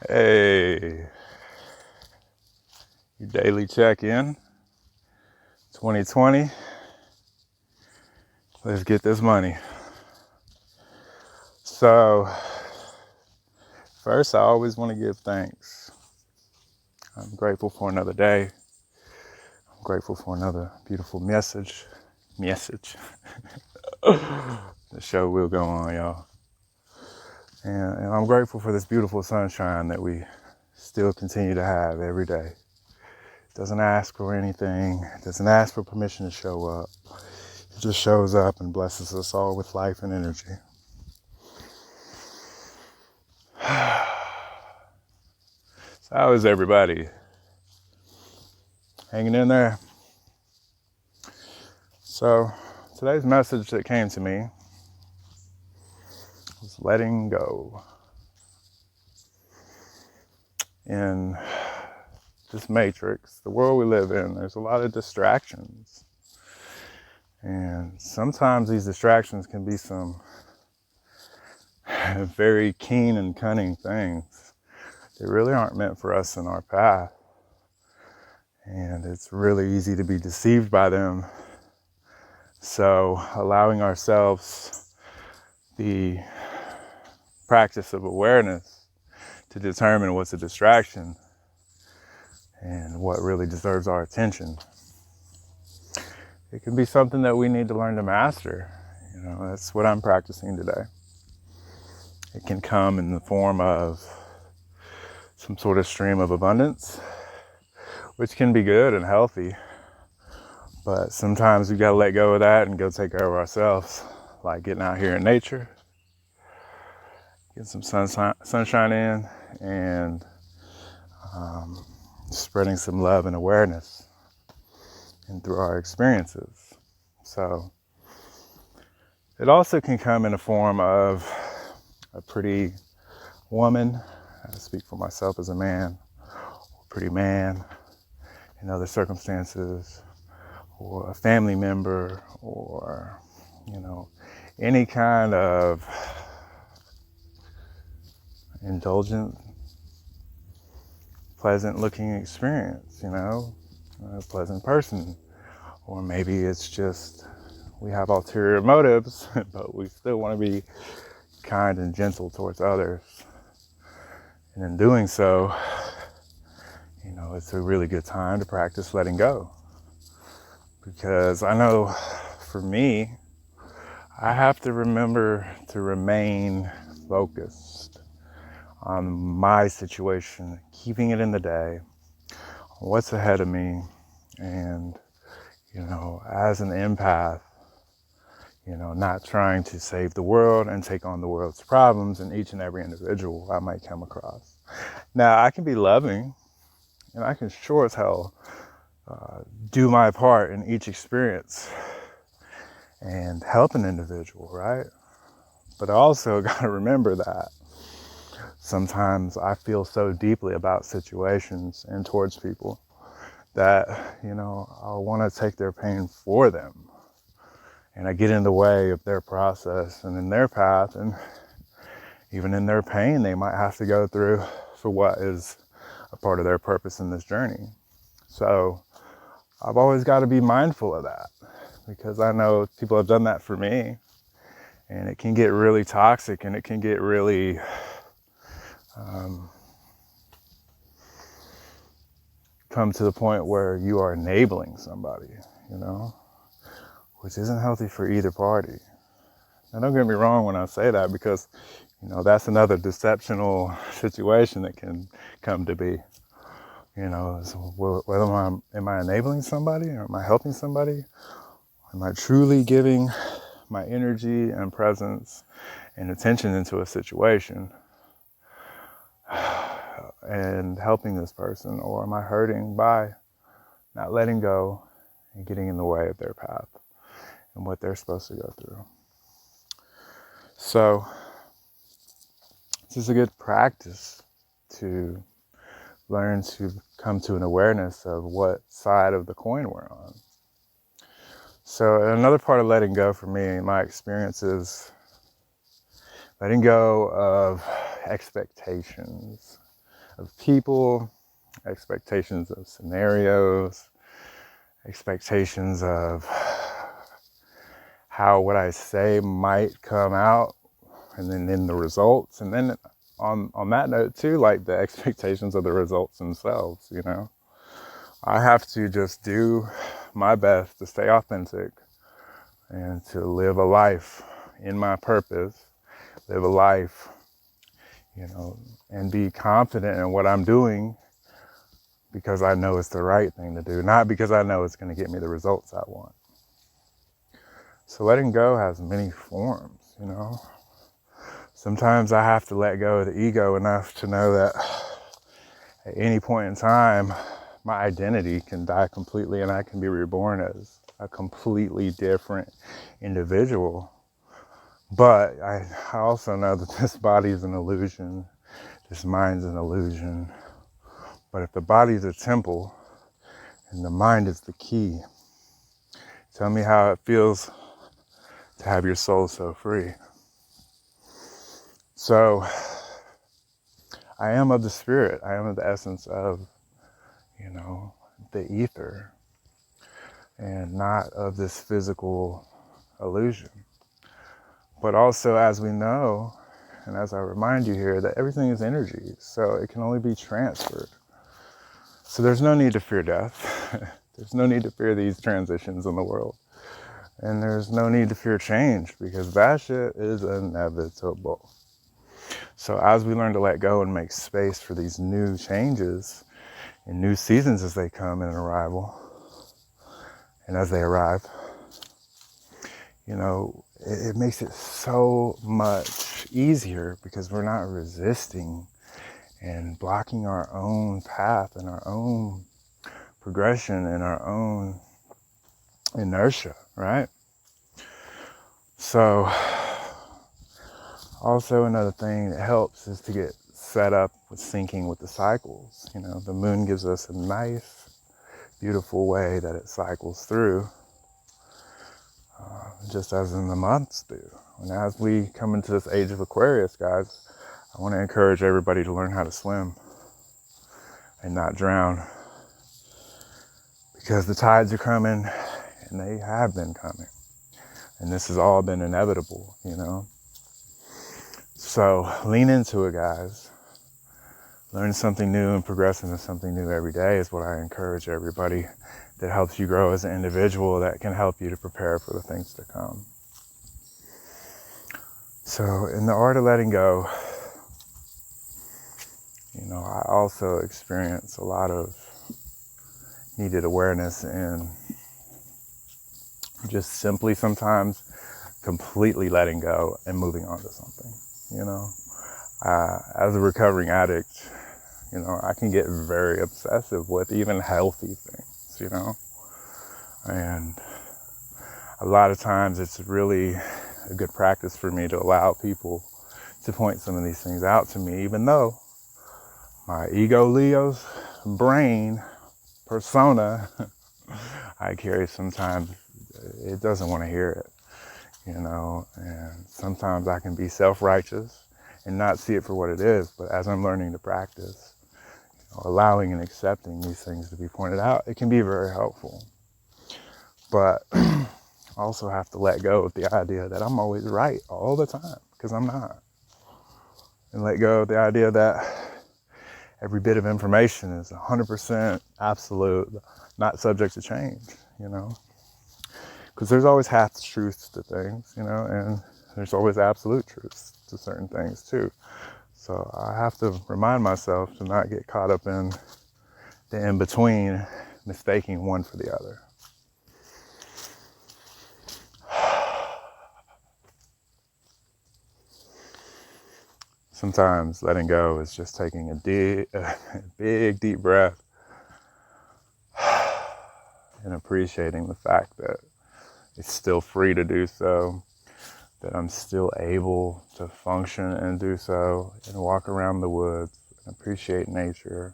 Hey, your daily check-in, 2020. Let's get this money. So, first, I always want to give thanks. I'm grateful for another day. I'm grateful for another beautiful message. The show will go on, y'all. And I'm grateful for this beautiful sunshine that we still continue to have every day. It doesn't ask for anything. It doesn't ask for permission to show up. It just shows up and blesses us all with life and energy. So how is everybody? Hanging in there? So today's message that came to me was letting go. In this matrix, the world we live in, there's a lot of distractions. And sometimes these distractions can be some very keen and cunning things that really aren't meant for us in our path. And it's really easy to be deceived by them. So allowing ourselves the practice of awareness to determine what's a distraction and what really deserves our attention. It can be something that we need to learn to master. That's what I'm practicing today. It can come in the form of some sort of stream of abundance, which can be good and healthy. But sometimes we gotta let go of that and go take care of ourselves, like getting out here in nature, getting some sunshine in, and spreading some love and awareness and through our experiences. So it also can come in the form of a pretty woman. I speak for myself as a man, or a pretty man in other circumstances, or a family member, or, any kind of indulgent, pleasant looking experience, a pleasant person. Or maybe it's just we have ulterior motives, but we still want to be kind and gentle towards others. And in doing so, it's a really good time to practice letting go. Because I know for me, I have to remember to remain focused on my situation, keeping it in the day, what's ahead of me. And, as an empath, not trying to save the world and take on the world's problems in each and every individual I might come across. Now, I can be loving, and I can sure as hell do my part in each experience and help an individual, right? But I also got to remember that sometimes I feel so deeply about situations and towards people that, I want to take their pain for them. And I get in the way of their process and in their path, and even in their pain they might have to go through for what is a part of their purpose in this journey. So I've always got to be mindful of that, because I know people have done that for me, and it can get really toxic, and it can get really come to the point where you are enabling somebody, which isn't healthy for either party. Now, don't get me wrong when I say that, because, that's another deceptional situation that can come to be. So whether am I enabling somebody, or am I helping somebody? Am I truly giving my energy and presence and attention into a situation and helping this person, or am I hurting by not letting go and getting in the way of their path and what they're supposed to go through? So this is a good practice to learn to come to an awareness of what side of the coin we're on. So another part of letting go for me, my experience, is letting go of expectations of people, expectations of scenarios, expectations of how what I say might come out, and then in the results. And then on that note too, like the expectations of the results themselves, you know. I have to just do my best to stay authentic and to live a life in my purpose, live a life, you know, and be confident in what I'm doing because I know it's the right thing to do, not because I know it's going to get me the results I want. So letting go has many forms, you know. Sometimes I have to let go of the ego enough to know that at any point in time, my identity can die completely and I can be reborn as a completely different individual. But I also know that this body is an illusion, this mind's an illusion. But if the body is a temple and the mind is the key, tell me how it feels to have your soul so free. So I am of the spirit. I am of the essence of, you know, the ether, and not of this physical illusion. But also, as we know, and as I remind you here, that everything is energy, so it can only be transferred. So there's no need to fear death. There's no need to fear these transitions in the world. And there's no need to fear change, because that shit is inevitable. So as we learn to let go and make space for these new changes and new seasons as they come in an arrival, and as they arrive, you know, it makes it so much easier because we're not resisting and blocking our own path and our own progression and our own inertia, right? So also another thing that helps is to get set up with syncing with the cycles. You know, the moon gives us a nice, beautiful way that it cycles through, just as in the months do. And as we come into this age of Aquarius, guys, I want to encourage everybody to learn how to swim and not drown, because the tides are coming, and they have been coming, and this has all been inevitable, you know. So lean into it, guys. Learn something new and progress into something new every day is what I encourage everybody, that helps you grow as an individual, that can help you to prepare for the things to come. So in the art of letting go, you know, I also experience a lot of needed awareness in just simply sometimes completely letting go and moving on to something, you know. As a recovering addict, you know, I can get very obsessive with even healthy things, you know. And a lot of times it's really a good practice for me to allow people to point some of these things out to me, even though my ego Leo's brain persona I carry sometimes, it doesn't want to hear it, you know. And sometimes I can be self-righteous and not see it for what it is. But as I'm learning to practice, you know, allowing and accepting these things to be pointed out, it can be very helpful. But I also have to let go of the idea that I'm always right all the time, because I'm not. And let go of the idea that every bit of information is 100% absolute, not subject to change, you know. Because there's always half truths to things, you know, and there's always absolute truths to certain things too. So I have to remind myself to not get caught up in the in-between, mistaking one for the other. Sometimes letting go is just taking a big, deep breath and appreciating the fact that it's still free to do so, that I'm still able to function and do so, and walk around the woods and appreciate nature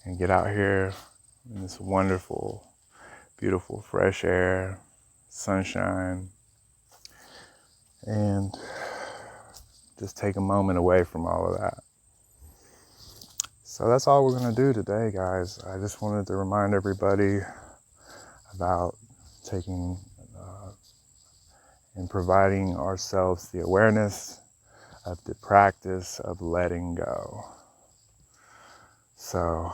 and get out here in this wonderful, beautiful, fresh air, sunshine, and just take a moment away from all of that. So that's all we're going to do today, guys. I just wanted to remind everybody about taking and providing ourselves the awareness of the practice of letting go. So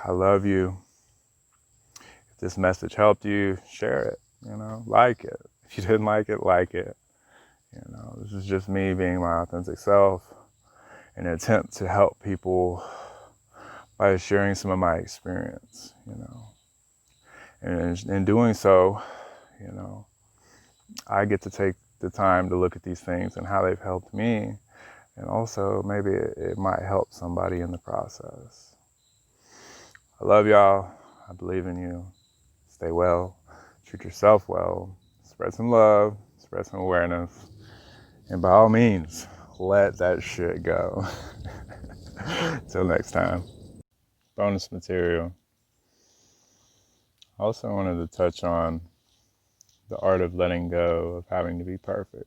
I love you. If this message helped you, share it, like it. If you didn't like it. This is just me being my authentic self, in an attempt to help people by sharing some of my experience, And in doing so, I get to take the time to look at these things and how they've helped me. And also maybe it might help somebody in the process. I love y'all. I believe in you. Stay well. Treat yourself well. Spread some love. Spread some awareness. And by all means, let that shit go. Till next time. Bonus material. I also wanted to touch on the art of letting go of having to be perfect.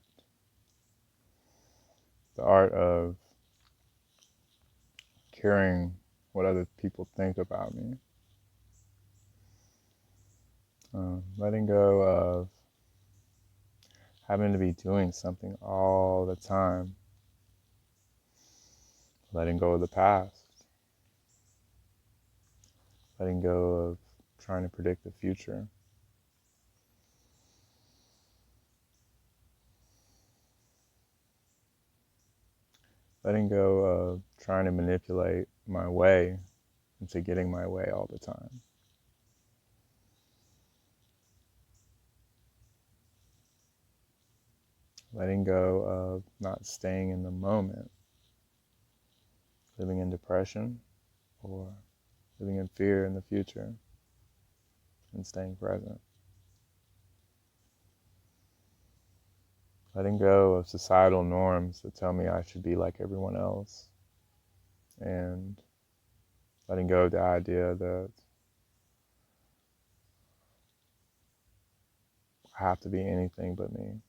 The art of caring what other people think about me. Letting go of having to be doing something all the time. Letting go of the past. Letting go of trying to predict the future. Letting go of trying to manipulate my way into getting my way all the time. Letting go of not staying in the moment, living in depression or living in fear in the future, and staying present. Letting go of societal norms that tell me I should be like everyone else, and letting go of the idea that I have to be anything but me.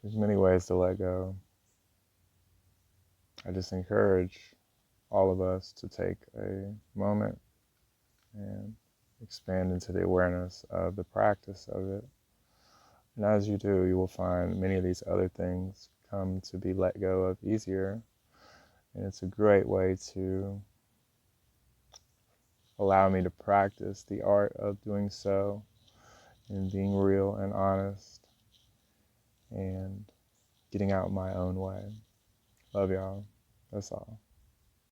There's many ways to let go. I just encourage all of us to take a moment and expand into the awareness of the practice of it. And as you do, you will find many of these other things come to be let go of easier. And it's a great way to allow me to practice the art of doing so and being real and honest and getting out my own way. Love y'all. That's all.